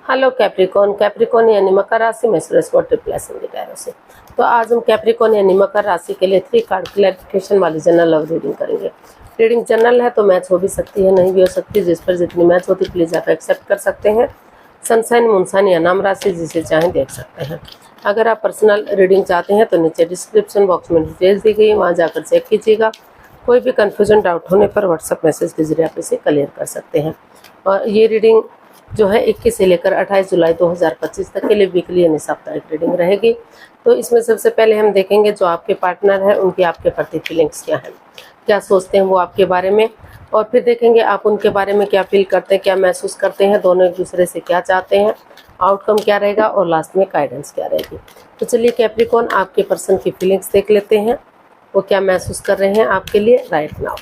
Hello Capricorn. Capricorn यानी मकर राशि में सूरज को ट्रिप्लेसन के टैरो से। तो आज हम कैप्रिकॉन यानी मकर राशि के लिए 3 कार्ड क्लैरिफिकेशन वाली जनरल लव रीडिंग करेंगे। रीडिंग जनरल है तो मैच हो भी सकती है, नहीं भी हो सकती। जिस पर जितनी मैच होती प्लीज़ आप एक्सेप्ट कर सकते हैं। सनसाइन, मूनसाइन या नाम राशि जिसे चाहें देख सकते हैं। अगर आप पर्सनल रीडिंग चाहते हैं तो नीचे डिस्क्रिप्शन बॉक्स में डिटेल्स दी गई है, वहाँ जाकर चेक कीजिएगा। कोई भी कन्फ्यूजन डाउट होने पर व्हाट्सअप मैसेज के जरिए आप इसे क्लियर कर सकते हैं। और ये रीडिंग जो है 21 से लेकर 28 जुलाई 2025 तक के लिए वीकली यानी साप्ताहिक रीडिंग रहेगी। तो इसमें सबसे पहले हम देखेंगे जो आपके पार्टनर है उनकी आपके प्रति फीलिंग्स क्या है, क्या सोचते हैं वो आपके बारे में। और फिर देखेंगे आप उनके बारे में क्या फील करते हैं, क्या महसूस करते हैं, दोनों एक दूसरे से क्या चाहते हैं, आउटकम क्या रहेगा और लास्ट में गाइडेंस क्या रहेगी। तो चलिए कैप्रिकॉन आपके पर्सन की फीलिंग्स देख लेते हैं, वो क्या महसूस कर रहे हैं आपके लिए राइट नाउ।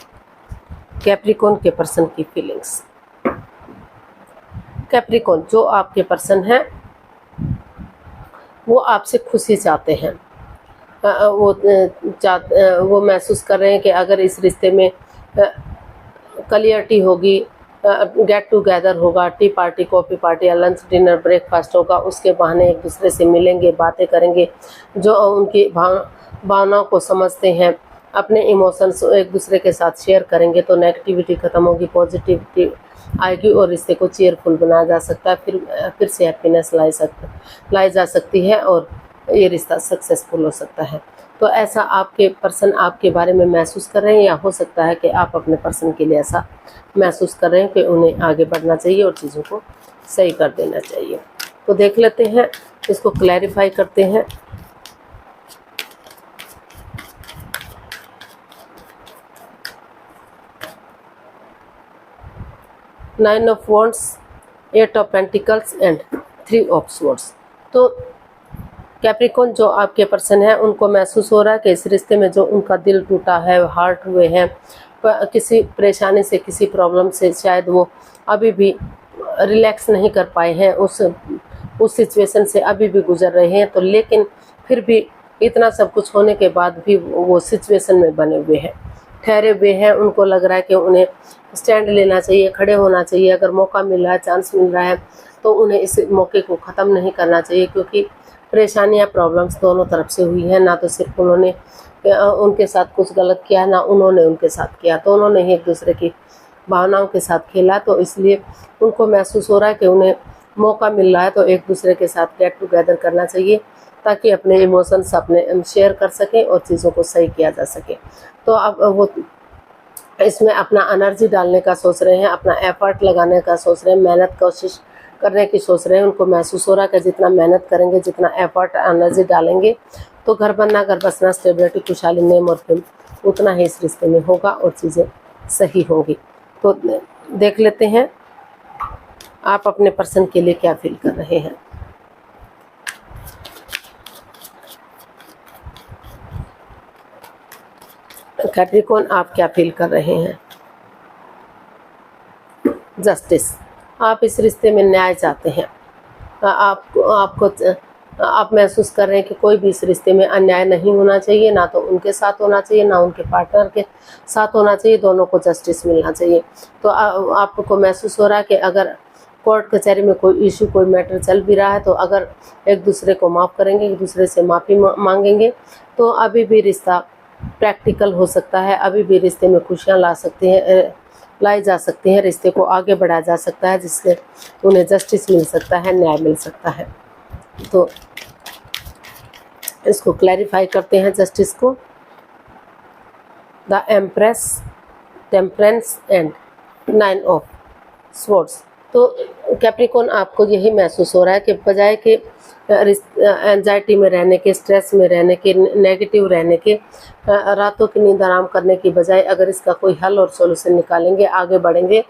कैप्रिकॉन के पर्सन की फीलिंग्स। कैप्रिकॉन जो आपके पर्सन हैं वो आपसे खुशी चाहते हैं। वो महसूस कर रहे हैं कि अगर इस रिश्ते में क्लियरिटी होगी, गेट टुगेदर होगा, टी पार्टी, कॉफ़ी पार्टी या लंच डिनर ब्रेकफास्ट होगा, उसके बहाने एक दूसरे से मिलेंगे, बातें करेंगे, जो उनकी भावनाओं को समझते हैं, अपने इमोशंस एक दूसरे के साथ शेयर करेंगे तो नेगेटिविटी खत्म होगी, पॉजिटिविटी आएगी और रिश्ते को चेयरफुल बनाया जा सकता है। फिर से हैप्पीनेस लाई जा सकती है और ये रिश्ता सक्सेसफुल हो सकता है। तो ऐसा आपके पर्सन आपके बारे में महसूस कर रहे हैं, या हो सकता है कि आप अपने पर्सन के लिए ऐसा महसूस कर रहे हैं कि उन्हें आगे बढ़ना चाहिए और चीज़ों को सही कर देना चाहिए। तो देख लेते हैं, इसको क्लैरिफाई करते हैं। Nine of wands, 8 of pentacles and 3 of swords. तो कैप्रिकॉन जो आपके पर्सन है उनको महसूस हो रहा है कि इस रिश्ते में जो उनका दिल टूटा है, हार्ट हुए हैं, किसी परेशानी से, किसी प्रॉब्लम से शायद वो अभी भी रिलैक्स नहीं कर पाए हैं, उस सिचुएशन से अभी भी गुजर रहे हैं। तो लेकिन फिर भी इतना सब कुछ होने के बाद भी वो सिचुएशन में बने हुए हैं, ठहरे हुए हैं। उनको लग रहा है कि उन्हें स्टैंड लेना चाहिए, खड़े होना चाहिए। अगर मौका मिल रहा है, चांस मिल रहा है तो उन्हें इस मौके को ख़त्म नहीं करना चाहिए, क्योंकि परेशानियां, प्रॉब्लम्स दोनों तरफ से हुई हैं। ना तो सिर्फ उन्होंने उनके साथ कुछ गलत किया, ना उन्होंने उनके साथ किया, तो उन्होंने ही एक दूसरे की भावनाओं के साथ खेला। तो इसलिए उनको महसूस हो रहा है कि उन्हें मौका मिल रहा है तो एक दूसरे के साथ गेट टुगेदर करना चाहिए, ताकि अपने इमोशंस अपने शेयर कर सकें और चीज़ों को सही किया जा सके। तो अब वो इसमें अपना एनर्जी डालने का सोच रहे हैं, अपना एफर्ट लगाने का सोच रहे हैं, मेहनत कोशिश करने की सोच रहे हैं। उनको महसूस हो रहा है कि जितना मेहनत करेंगे, जितना एफर्ट एनर्जी डालेंगे तो घर बनना, घर बसना, स्टेबिलिटी, खुशहाली, नेम और फेम उतना ही इस रिश्ते में होगा और चीज़ें सही होंगी। तो देख लेते हैं आप अपने पर्सन के लिए क्या फील कर रहे हैं। कैप्रिकॉन आप क्या फील कर रहे हैं। जस्टिस, आप इस रिश्ते में न्याय चाहते हैं। आप महसूस कर रहे हैं कि कोई भी इस रिश्ते में अन्याय नहीं होना चाहिए, ना तो उनके साथ होना चाहिए, ना उनके पार्टनर के साथ होना चाहिए, दोनों को जस्टिस मिलना चाहिए। तो आपको महसूस हो रहा है कि अगर कोर्ट कचहरी में कोई इशू, कोई मैटर चल भी रहा है तो अगर एक दूसरे को माफ़ करेंगे, एक दूसरे से माफ़ी मांगेंगे तो अभी भी रिश्ता प्रैक्टिकल हो सकता है, अभी भी रिश्ते में खुशियाँ लाई जा सकती हैं, रिश्ते को आगे बढ़ाया जा सकता है, जिससे उन्हें जस्टिस मिल सकता है, न्याय मिल सकता है। तो इसको क्लैरिफाई करते हैं जस्टिस को। The empress, temperance and 9 of swords. तो कैप्रिकॉन आपको यही महसूस हो रहा है कि बजाय कि एंजाइटी में रहने के, स्ट्रेस में रहने के, नेगेटिव रहने के, रातों की नींद आराम करने की बजाय अगर इसका कोई हल और सॉल्यूशन निकालेंगे, आगे बढ़ेंगे,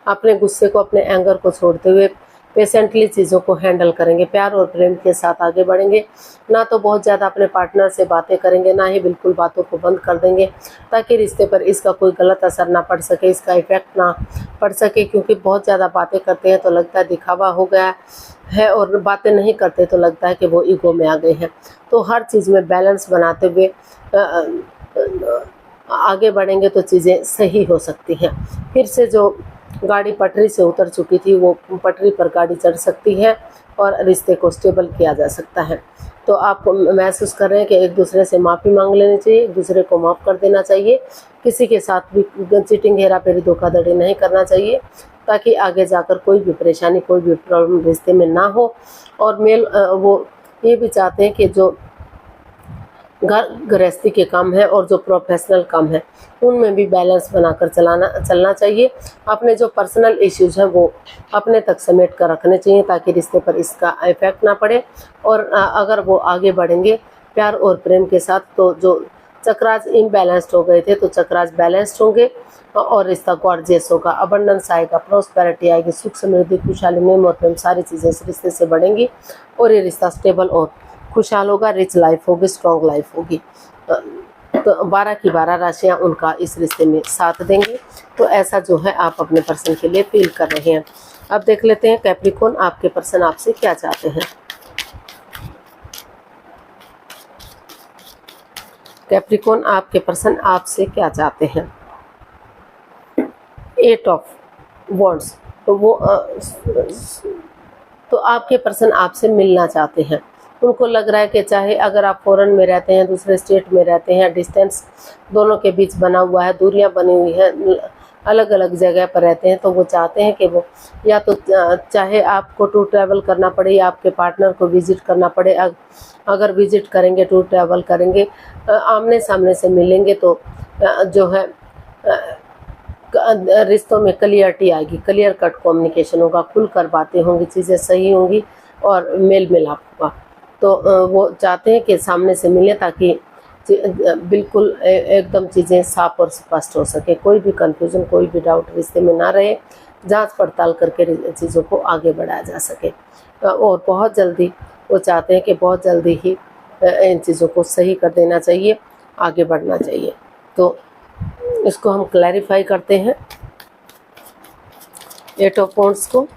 अपने गुस्से को, अपने एंगर को छोड़ते हुए पेशेंटली चीज़ों को हैंडल करेंगे, प्यार और प्रेम के साथ आगे बढ़ेंगे। ना तो बहुत ज़्यादा अपने पार्टनर से बातें करेंगे, ना ही बिल्कुल बातों को बंद कर देंगे, ताकि रिश्ते पर इसका कोई गलत असर ना पड़ सके, इसका इफ़ेक्ट ना पड़ सके। क्योंकि बहुत ज़्यादा बातें करते हैं तो लगता है दिखावा हो गया है, और बातें नहीं करते तो लगता है कि वो ईगो में आ गए हैं। तो हर चीज़ में बैलेंस बनाते हुए आगे बढ़ेंगे तो चीज़ें सही हो सकती हैं। फिर से जो गाड़ी पटरी से उतर चुकी थी, वो पटरी पर गाड़ी चढ़ सकती है और रिश्ते को स्टेबल किया जा सकता है। तो आप महसूस कर रहे हैं कि एक दूसरे से माफ़ी मांग लेनी चाहिए, एक दूसरे को माफ़ कर देना चाहिए, किसी के साथ भी चीटिंग, हेराफेरी, धोखाधड़ी नहीं करना चाहिए, ताकि आगे जाकर कोई भी परेशानी, कोई भी प्रॉब्लम रिश्ते में ना हो। और वो ये भी चाहते हैं कि जो घर गृहस्थी के काम है और जो प्रोफेशनल काम है उनमें भी बैलेंस बनाकर चलना चाहिए। अपने जो पर्सनल इश्यूज हैं वो अपने तक समेट कर रखने चाहिए, ताकि रिश्ते पर इसका इफेक्ट ना पड़े। और अगर वो आगे बढ़ेंगे प्यार और प्रेम के साथ, तो जो चक्रास इम्बैलेंस्ड हो गए थे तो चक्रास बैलेंस्ड होंगे और रिश्ता गॉर्जियस होगा, अबंडेंस आएगा, प्रोस्पेरिटी आएगी, सुख समृद्धि, खुशहाली, नेम और प्रेम, सारी चीज़ें इस रिश्ते से बढ़ेंगी और ये रिश्ता स्टेबल और खुशहाल होगा, रिच लाइफ होगी, स्ट्रॉन्ग लाइफ होगी। तो 12 की 12 राशियाँ उनका इस रिश्ते में साथ देंगी। तो ऐसा जो है आप अपने पर्सन के लिए फील कर रहे हैं। अब देख लेते हैं कैप्रिकॉर्न, आपके पर्सन आपसे क्या चाहते हैं। कैप्रिकॉर्न, आपके पर्सन आपसे क्या चाहते हैं। 8 ऑफ वॉन्ड्स, तो आपके पर्सन आपसे मिलना चाहते हैं। उनको लग रहा है कि चाहे अगर आप फॉरेन में रहते हैं, दूसरे स्टेट में रहते हैं, डिस्टेंस दोनों के बीच बना हुआ है, दूरियां बनी हुई हैं, अलग अलग जगह पर रहते हैं, तो वो चाहते हैं कि वो या तो चाहे आपको टूर ट्रैवल करना पड़े या आपके पार्टनर को विजिट करना पड़े। अगर विजिट करेंगे, टूर ट्रैवल करेंगे, आमने सामने से मिलेंगे, तो जो है रिश्तों में क्लियरिटी आएगी, क्लियर कट कम्युनिकेशन होगा, खुलकर बातें होंगी, चीज़ें सही होंगी और मेल मिलाप होगा। तो वो चाहते हैं कि सामने से मिलें, ताकि बिल्कुल एकदम चीज़ें साफ और स्पष्ट हो सके, कोई भी कंफ्यूजन, कोई भी डाउट रिश्ते में ना रहे, जांच पड़ताल करके चीज़ों को आगे बढ़ाया जा सके। और बहुत जल्दी वो चाहते हैं कि बहुत जल्दी ही इन चीज़ों को सही कर देना चाहिए, आगे बढ़ना चाहिए। तो इसको हम क्लैरिफाई करते हैं 8 ऑफ वॉन्ड्स को।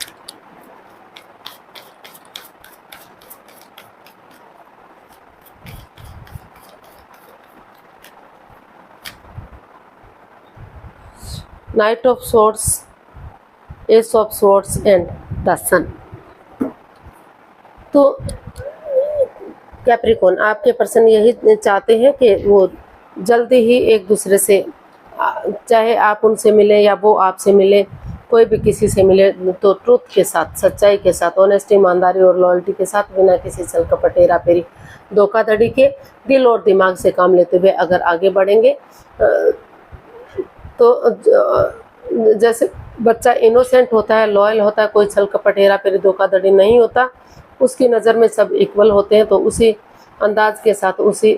Knight of swords, ace of swords and the sun. तो कैप्रिकॉर्न, आपके पर्सन यही चाहते हैं कि वो जल्दी ही एक दूसरे से, चाहे आप उनसे मिले या वो आपसे मिले, कोई भी किसी से मिले, तो ट्रूथ के साथ, सच्चाई के साथ, ऑनेस्टी, ईमानदारी और लॉयल्टी के साथ, बिना किसी छल कपट, हेराफेरी, धोखाधड़ी के, दिल और दिमाग से काम लेते हुए अगर आगे बढ़ेंगे, तो जैसे बच्चा इनोसेंट होता है, लॉयल होता है, कोई छल कपट, हेराफेरी, धोखाधड़ी नहीं होता, उसकी नज़र में सब इक्वल होते हैं। तो उसी अंदाज के साथ, उसी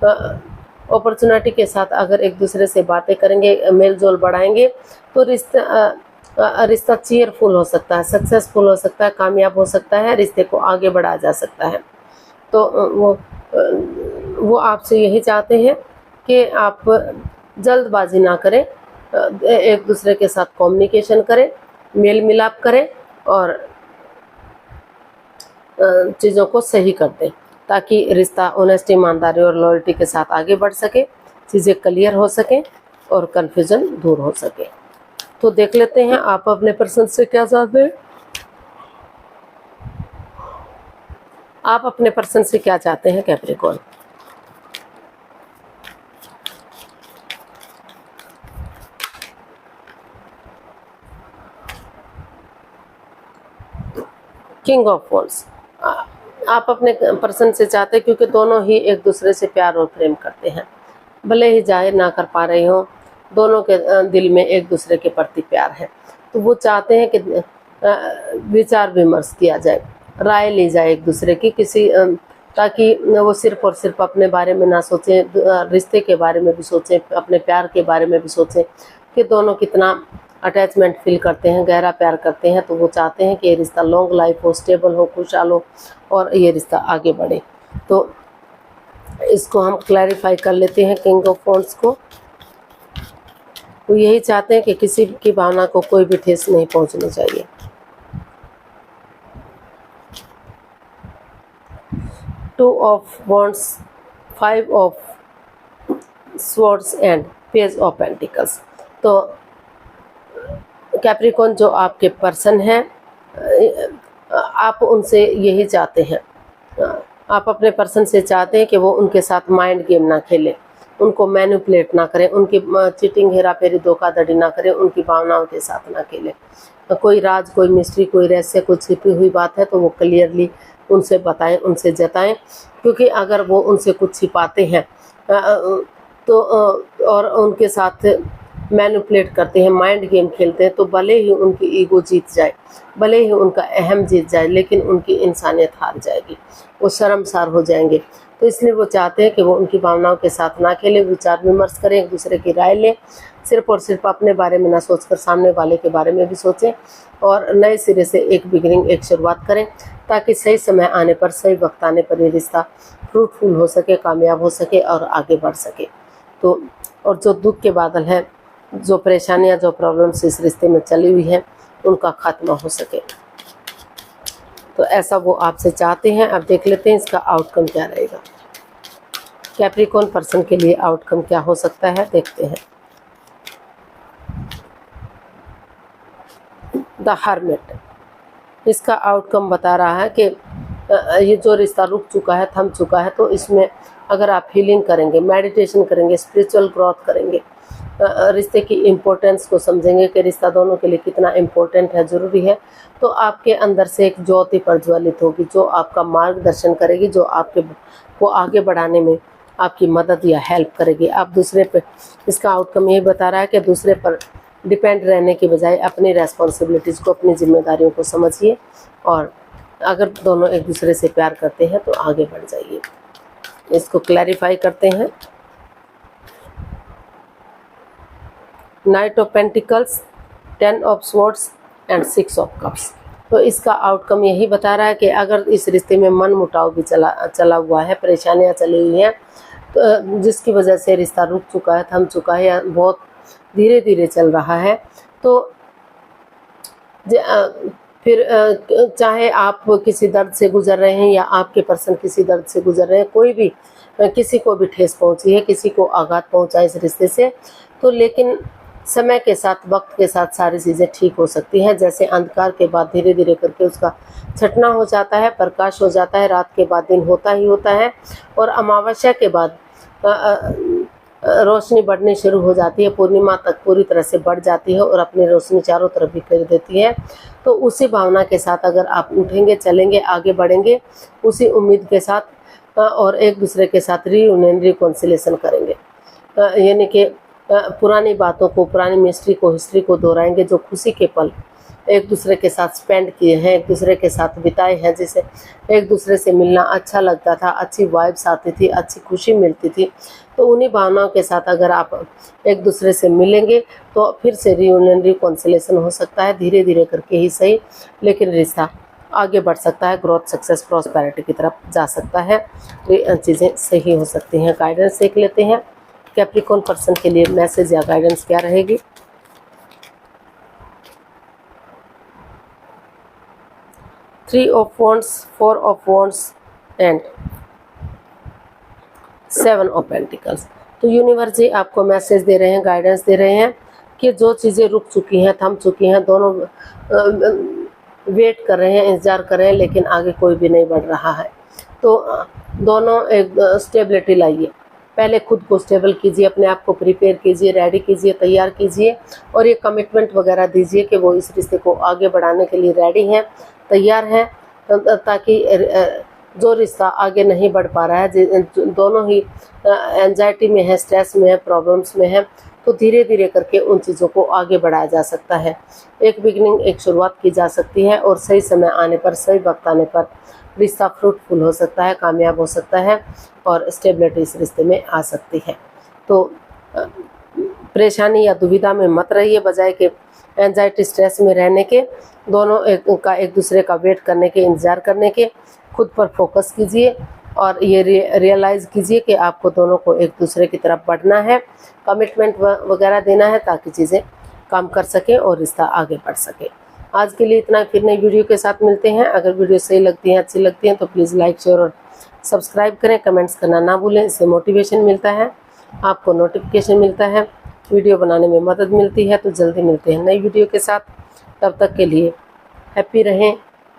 अपॉर्चुनिटी के साथ अगर एक दूसरे से बातें करेंगे, मेल जोल बढ़ाएंगे, तो रिश्ता चीयरफुल हो सकता है, सक्सेसफुल हो सकता है, कामयाब हो सकता है, रिश्ते को आगे बढ़ाया जा सकता है। तो वो आपसे यही चाहते हैं कि आप जल्दबाजी ना करें, एक दूसरे के साथ कम्युनिकेशन करें, मेल मिलाप करें और चीज़ों को सही कर दें, ताकि रिश्ता ऑनेस्टी, ईमानदारी और लॉयल्टी के साथ आगे बढ़ सके, चीज़ें क्लियर हो सकें और कन्फ्यूजन दूर हो सके। तो देख लेते हैं आप अपने पर्सन से क्या चाहते हैं। आप अपने पर्सन से क्या चाहते हैं कैप्रिकॉर्न। किंग ऑफ वॉन्ड्स, आप अपने पर्सन से चाहते हैं, क्योंकि दोनों ही एक दूसरे से प्यार और प्रेम करते हैं, भले ही जाहिर ना कर पा रहे हो, दोनों के दिल में एक दूसरे के प्रति प्यार है। तो वो चाहते हैं कि विचार विमर्श किया जाए, राय ली जाए एक दूसरे की, ताकि वो सिर्फ और सिर्फ अपने बारे में ना सोचें, रिश्ते के बारे में भी सोचें, अपने प्यार के बारे में भी सोचें कि दोनों कितना अटैचमेंट फील करते हैं, गहरा प्यार करते हैं। तो वो चाहते हैं कि ये रिश्ता लॉन्ग लाइफ हो, स्टेबल हो, खुशहाल हो और ये रिश्ता आगे बढ़े। तो इसको हम क्लैरिफाई कर लेते हैं किंग ऑफ वॉन्ड्स को। वो यही चाहते हैं कि किसी की भावना को कोई भी ठेस नहीं पहुंचनी चाहिए। Two of wands, 5 of swords and page of pentacles. तो कैप्रिकॉन जो आपके पर्सन हैं, आप उनसे यही चाहते हैं, आप अपने पर्सन से चाहते हैं कि वो उनके साथ माइंड गेम ना खेलें, उनको मैनिपुलेट ना करें, उनकी चीटिंग हेरा फेरी धोखाधड़ी ना करें, उनकी भावनाओं के साथ ना खेलें। कोई राज, कोई मिस्ट्री, कोई रहस्य, कोई छिपी हुई बात है तो वो क्लियरली उनसे बताएं, उनसे जताएं, क्योंकि अगर वो उनसे कुछ छिपाते हैं तो और उनके साथ मैनिपुलेट करते हैं, माइंड गेम खेलते हैं, तो भले ही उनकी ईगो जीत जाए, भले ही उनका अहम जीत जाए, लेकिन उनकी इंसानियत हार जाएगी, वो शर्मसार हो जाएंगे। तो इसलिए वो चाहते हैं कि वो उनकी भावनाओं के साथ ना खेलें, विचार विमर्श करें, एक दूसरे की राय लें, सिर्फ और सिर्फ अपने बारे में ना सोचकर सामने वाले के बारे में भी सोचें, और नए सिरे से एक बिगिनिंग, एक शुरुआत करें, ताकि सही समय आने पर, सही वक्त आने पर ये रिश्ता फ्रूटफुल हो सके, कामयाब हो सके और आगे बढ़ सके। तो और जो दुख के बादल हैं, जो परेशानियां, जो प्रॉब्लम्स इस रिश्ते में चली हुई हैं, उनका खात्मा हो सके, तो ऐसा वो आपसे चाहते हैं। अब देख लेते हैं इसका आउटकम क्या रहेगा। कैप्रिकॉन पर्सन के लिए आउटकम क्या हो सकता है, देखते हैं। द हर्मिट, इसका आउटकम बता रहा है कि ये जो रिश्ता रुक चुका है, थम चुका है, तो इसमें अगर आप हीलिंग करेंगे, मेडिटेशन करेंगे, स्पिरिचुअल ग्रोथ करेंगे, रिश्ते की इम्पोर्टेंस को समझेंगे कि रिश्ता दोनों के लिए कितना इम्पोर्टेंट है, ज़रूरी है, तो आपके अंदर से एक ज्योति प्रज्वलित होगी, जो आपका मार्गदर्शन करेगी, जो आपके को आगे बढ़ाने में आपकी मदद या हेल्प करेगी। आप दूसरे पे, इसका आउटकम यही बता रहा है कि दूसरे पर डिपेंड रहने की बजाय अपनी रेस्पॉन्सिबिलिटीज़ को, अपनी जिम्मेदारियों को समझिए, और अगर दोनों एक दूसरे से प्यार करते हैं तो आगे बढ़ जाइए। इसको क्लैरिफाई करते हैं। Night of pentacles, 10 of swords and 6 of cups. तो इसका आउटकम यही बता रहा है कि अगर इस रिश्ते में मन मुटाव भी चला हुआ है, परेशानियां चली हुई हैं, तो जिसकी वजह से रिश्ता रुक चुका है, थम चुका है, या बहुत धीरे धीरे चल रहा है, तो फिर चाहे आप किसी दर्द से गुजर रहे हैं या आपके पर्सन किसी दर्द से गुजर रहे हैं, कोई भी किसी को भी ठेस पहुंची है, किसी को आघात पहुंचा इस रिश्ते से, तो लेकिन समय के साथ, वक्त के साथ सारी चीज़ें ठीक हो सकती हैं। जैसे अंधकार के बाद धीरे धीरे करके उसका छटना हो जाता है, प्रकाश हो जाता है, रात के बाद दिन होता ही होता है, और अमावस्या के बाद रोशनी बढ़नी शुरू हो जाती है, पूर्णिमा तक पूरी तरह से बढ़ जाती है और अपनी रोशनी चारों तरफ बिखेर देती है। तो उसी भावना के साथ अगर आप उठेंगे, चलेंगे, आगे बढ़ेंगे, उसी उम्मीद के साथ और एक दूसरे के साथ रीयूनियन, रिकॉन्सिलेशन करेंगे, यानी कि पुरानी बातों को, पुरानी मिस्ट्री को, हिस्ट्री को दोहराएंगे, जो खुशी के पल एक दूसरे के साथ स्पेंड किए हैं, एक दूसरे के साथ बिताए हैं, जिसे एक दूसरे से मिलना अच्छा लगता था, अच्छी वाइब्स आती थी, अच्छी खुशी मिलती थी, तो उन्हीं भावनाओं के साथ अगर आप एक दूसरे से मिलेंगे तो फिर से रीयूनियन, रिकॉन्सिलेशन हो सकता है, धीरे धीरे करके ही सही, लेकिन रिश्ता आगे बढ़ सकता है, ग्रोथ, सक्सेस, प्रॉस्पेरिटी की तरफ जा सकता है, चीज़ें सही हो सकती हैं। गाइडेंस देख लेते हैं, कैप्रिकॉन पर्सन के लिए मैसेज या गाइडेंस क्या रहेगी। Three of wands, 4 of wands and 7 of pentacles. तो यूनिवर्स जी आपको मैसेज दे रहे हैं, गाइडेंस दे रहे हैं कि जो चीज़ें रुक चुकी हैं, थम चुकी हैं, दोनों वेट कर रहे हैं, इंतज़ार कर रहे हैं, लेकिन आगे कोई भी नहीं बढ़ रहा है, तो दोनों एक स्टेबिलिटी लाइए। पहले खुद को स्टेबल कीजिए, अपने आप को प्रिपेयर कीजिए, रेडी कीजिए, तैयार कीजिए, और ये कमिटमेंट वगैरह दीजिए कि वो इस रिश्ते को आगे बढ़ाने के लिए रेडी हैं, तैयार हैं, ताकि जो रिश्ता आगे नहीं बढ़ पा रहा है, दोनों ही एंजाइटी में है, स्ट्रेस में है, प्रॉब्लम्स में है, तो धीरे धीरे करके उन चीज़ों को आगे बढ़ाया जा सकता है। एक बिगिनिंग, एक शुरुआत की जा सकती है, और सही समय आने पर, सही वक्त आने पर रिश्ता फ्रूटफुल हो सकता है, कामयाब हो सकता है, और स्टेबिलिटी इस रिश्ते में आ सकती है। तो परेशानी या दुविधा में मत रहिए, बजाय कि एंजाइटी, स्ट्रेस में रहने के, दोनों एक दूसरे का वेट करने के, इंतज़ार करने के, खुद पर फोकस कीजिए, और ये रियलाइज़ कीजिए कि आपको दोनों को एक दूसरे की तरफ बढ़ना है, कमिटमेंट वगैरह देना है, ताकि चीज़ें काम कर सकें और रिश्ता आगे बढ़ सके। आज के लिए इतना, फिर नई वीडियो के साथ मिलते हैं। अगर वीडियो सही लगती है, अच्छी लगती है, तो प्लीज़ लाइक, शेयर और सब्सक्राइब करें, कमेंट्स करना ना भूलें, इससे मोटिवेशन मिलता है, आपको नोटिफिकेशन मिलता है, वीडियो बनाने में मदद मिलती है। तो जल्दी मिलते हैं नई वीडियो के साथ। तब तक के लिए हैप्पी रहें,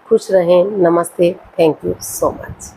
खुश रहें। नमस्ते, थैंक यू सो मच।